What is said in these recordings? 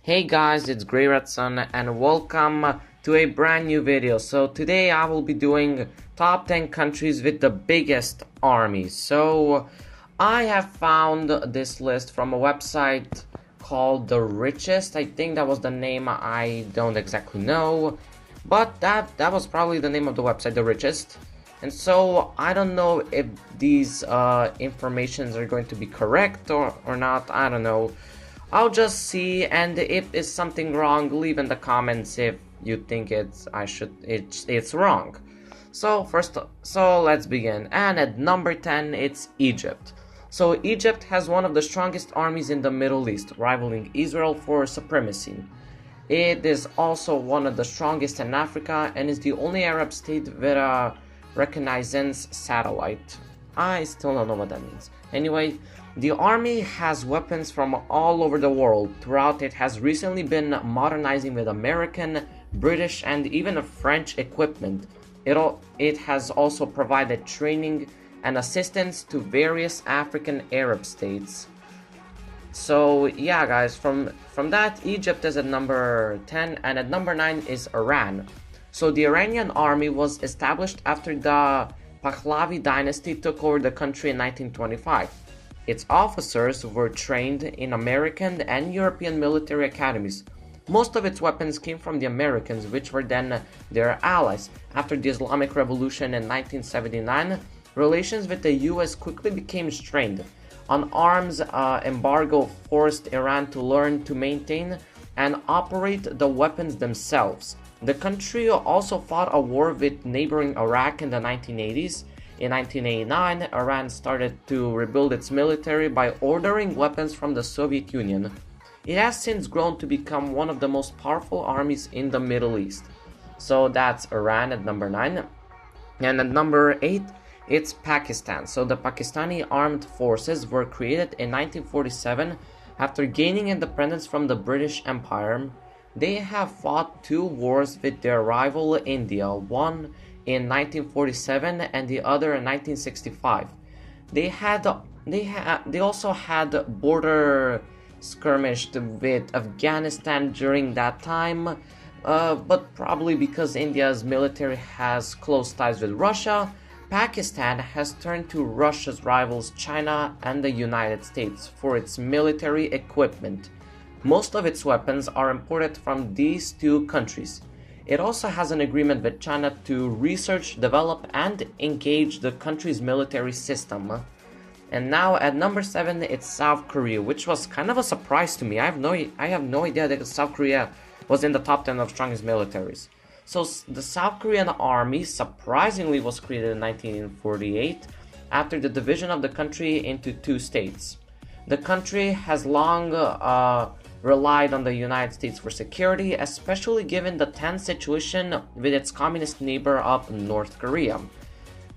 Hey guys, it's GreatRedSun and welcome to a brand new video. So today I will be doing top 10 countries with the biggest armies. So I have found this list from a website called The Richest. I think that was the name, I don't exactly know. But that was probably the name of the website, The Richest. And so I don't know if these informations are going to be correct or not, I don't know. I'll just see, and if it's something wrong, leave in the comments if you think it's wrong. So let's begin. And at number 10, it's Egypt. So Egypt has one of the strongest armies in the Middle East, rivaling Israel for supremacy. It is also one of the strongest in Africa and is the only Arab state with a reconnaissance satellite. I still don't know what that means. Anyway, the army has weapons from all over the world. Throughout, it has recently been modernizing with American, British, and even French equipment. It has also provided training and assistance to various African Arab states. So yeah guys, from that, Egypt is at number 10, and at number 9 is Iran. So the Iranian army was established after the Pahlavi dynasty took over the country in 1925. Its officers were trained in American and European military academies. Most of its weapons came from the Americans, which were then their allies. After the Islamic Revolution in 1979, relations with the US quickly became strained. An arms embargo forced Iran to learn to maintain and operate the weapons themselves. The country also fought a war with neighboring Iraq in the 1980s. In 1989, Iran started to rebuild its military by ordering weapons from the Soviet Union. It has since grown to become one of the most powerful armies in the Middle East. So that's Iran at number 9. And at number 8, it's Pakistan. So the Pakistani armed forces were created in 1947 after gaining independence from the British Empire. They have fought 2 wars with their rival India, one in 1947 and the other in 1965. They also had border skirmished with Afghanistan during that time, but probably because India's military has close ties with Russia, Pakistan has turned to Russia's rivals China and the United States for its military equipment. Most of its weapons are imported from these 2 countries. It also has an agreement with China to research, develop, and engage the country's military system. And now at number 7, it's South Korea, which was kind of a surprise to me. I have no idea that South Korea was in the top 10 of strongest militaries. So the South Korean army surprisingly was created in 1948 after the division of the country into 2 states. The country has long relied on the United States for security, especially given the tense situation with its communist neighbor of North Korea.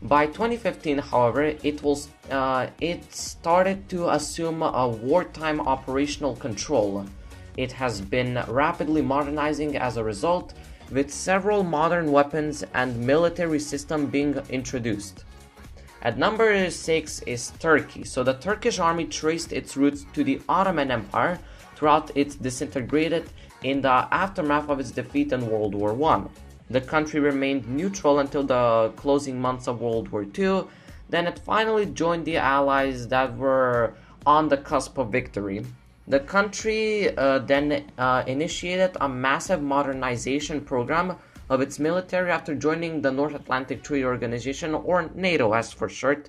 By 2015, however, it started to assume a wartime operational control. It has been rapidly modernizing as a result, with several modern weapons and military systems being introduced. At number 6 is Turkey. So the Turkish army traced its roots to the Ottoman Empire throughout its disintegrated in the aftermath of its defeat in World War I. The country remained neutral until the closing months of World War II. Then it finally joined the Allies that were on the cusp of victory. The country then initiated a massive modernization program of its military after joining the North Atlantic Treaty Organization, or NATO as for short,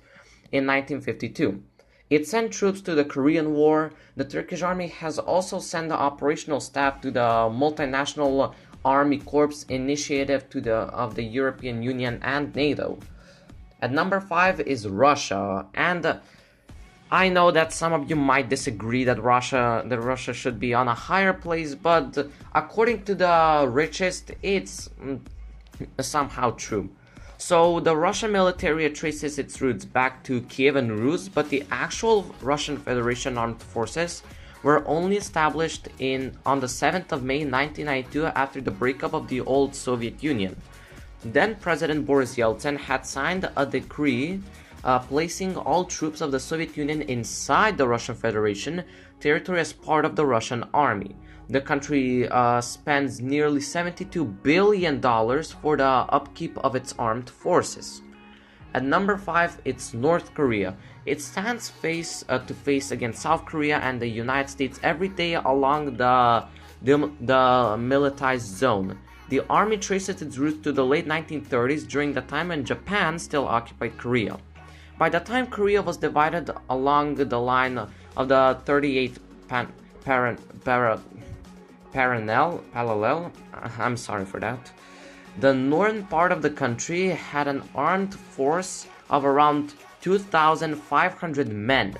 in 1952. It sent troops to the Korean War. The Turkish army has also sent the operational staff to the multinational Army Corps initiative of the European Union and NATO. At number 5 is Russia, and I know that some of you might disagree that Russia should be on a higher place, but according to the Richest, it's somehow true. So the Russian military traces its roots back to Kiev and Rus, but the actual Russian Federation armed forces were only established on the 7th of May 1992 after the breakup of the old Soviet Union. Then President Boris Yeltsin had signed a decree placing all troops of the Soviet Union inside the Russian Federation territory as part of the Russian army. The country spends nearly $72 billion for the upkeep of its armed forces. At number 5, it's North Korea. It stands face to face against South Korea and the United States every day along the militarized zone. The army traces its roots to the late 1930s, during the time when Japan still occupied Korea. By the time Korea was divided along the line of the 38th parallel, I'm sorry for that, the northern part of the country had an armed force of around 2,500 men.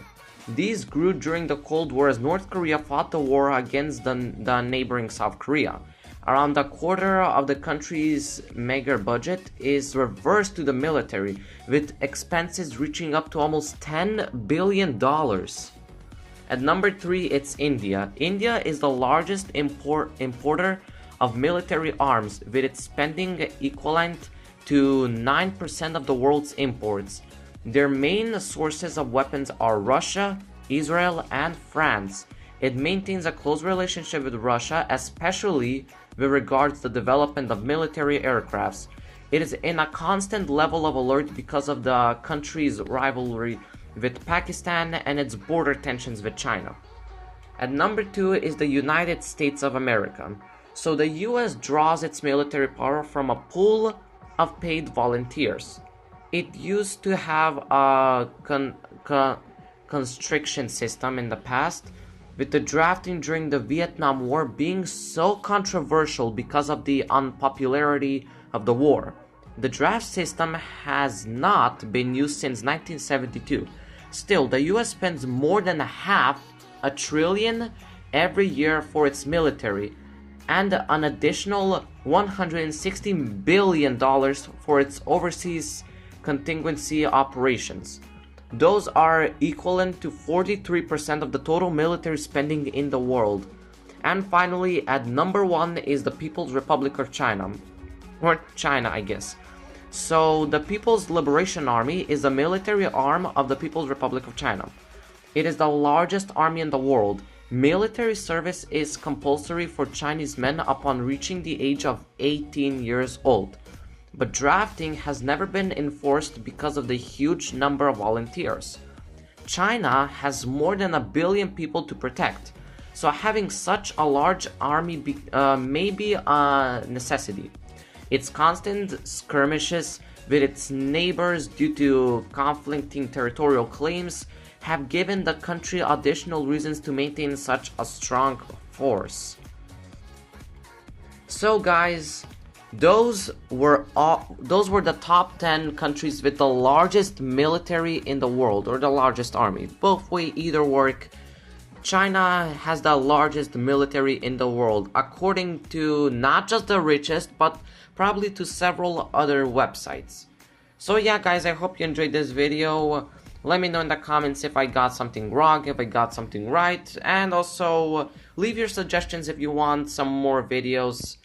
These grew during the Cold War as North Korea fought the war against the neighboring South Korea. Around a quarter of the country's meager budget is reversed to the military, with expenses reaching up to almost $10 billion. At number 3, it's India. India is the largest importer of military arms, with its spending equivalent to 9% of the world's imports. Their main sources of weapons are Russia, Israel, and France. It maintains a close relationship with Russia, especially with regards to the development of military aircrafts. It is in a constant level of alert because of the country's rivalry with Pakistan and its border tensions with China. At number 2 is the United States of America. So the US draws its military power from a pool of paid volunteers. It used to have a conscription system in the past, with the drafting during the Vietnam War being so controversial because of the unpopularity of the war. The draft system has not been used since 1972. Still, the US spends more than $500 billion every year for its military, and an additional $160 billion for its overseas contingency operations. Those are equivalent to 43% of the total military spending in the world. And finally, at number 1 is the People's Republic of China. Or China, I guess. So, the People's Liberation Army is the military arm of the People's Republic of China. It is the largest army in the world. Military service is compulsory for Chinese men upon reaching the age of 18 years old. But drafting has never been enforced because of the huge number of volunteers. China has more than 1 billion people to protect, so having such a large army may be a necessity. Its constant skirmishes with its neighbors due to conflicting territorial claims have given the country additional reasons to maintain such a strong force. So guys, those were the top 10 countries with the largest military in the world, or the largest army. Both way either work. China has the largest military in the world, according to not just the richest, but probably to several other websites. So yeah guys, I hope you enjoyed this video. Let me know in the comments if I got something wrong, if I got something right, and also leave your suggestions if you want some more videos.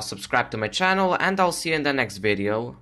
Subscribe to my channel, and I'll see you in the next video.